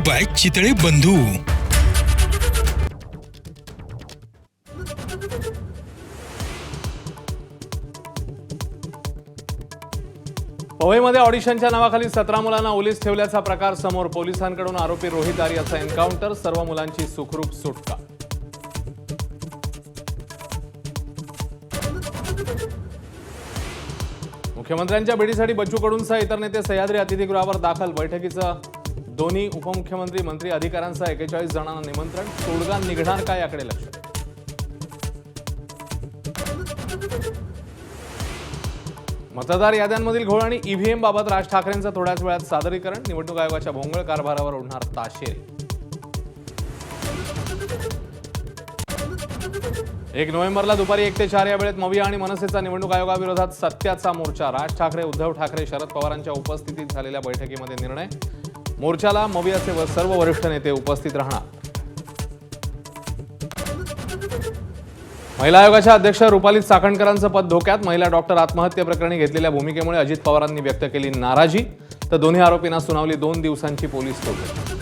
Bye Chitale बंधू। पवईमध्ये ऑडिशनच्या नावाखाली 17 मुलांना ओलीस ठेवल्याचा प्रकार समोर। पोलिसांकडून आरोपी रोहित आर्याचा एन्काउंटर, सर्व मुलांची सुखरूप सुटका। मुख्यमंत्र्यांच्या भेटीसाठी बच्चू कडूंसह इतर नेते सह्याद्री अतिथीगृहावर दाखल। बैठकीचं दोन्ही उपमुख्यमंत्री मंत्री अधिकाऱ्यांसह 41 जणांना निमंत्रण। तोडगा निघणार का याकडे लक्ष। मतदार याद्यांमधील घोळ आणि ईव्हीएम बाबत राज ठाकरेंचं थोड्याच वेळात सादरीकरण। निवडणूक आयोगाच्या भोंगळ कारभारावर उडणार ताशेरे। 1 नोव्हेंबरला दुपारी 1 ते 4 या वेळेत मविया आणि मनसेचा निवडणूक आयोगाविरोधात सत्याचा मोर्चा। राज ठाकरे, उद्धव ठाकरे, शरद पवारांच्या उपस्थितीत झालेल्या बैठकीमध्ये निर्णय। मोर्चाला मवियाचे सर्व वरिष्ठ नेते उपस्थित राहणार। महिला आयोगाच्या अध्यक्ष रुपाली चाकणकरांचं पद धोक्यात। महिला डॉक्टर आत्महत्येप्रकरणी घेतलेल्या भूमिकेमुळे अजित पवारांनी व्यक्त केली नाराजी, तर दोन्ही आरोपींना सुनावली 2 दिवसांची पोलीस कोठडी।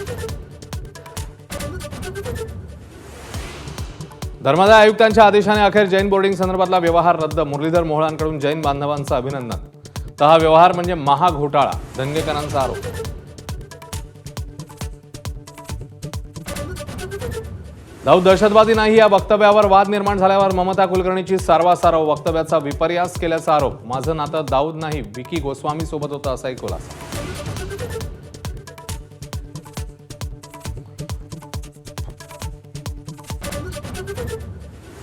धर्मादाय आयुक्तांच्या आदेशाने अखेर जैन बोर्डिंग संदर्भातला व्यवहार रद्द। मुरलीधर मोहोळांकडून जैन बांधवांचं अभिनंदन, तर हा व्यवहार म्हणजे महाघोटाळा, धनगेकरांचा आरोप। दाऊद दहशतवादी नाही या वक्तव्यावर वाद निर्माण झाल्यावर ममता कुलकर्णीची सारवासारव। वक्तव्याचा विपर्यास केल्याचा आरोप। माझं नातं दाऊद नाही, विकी गोस्वामी सोबत होतं, असाही खुलासा।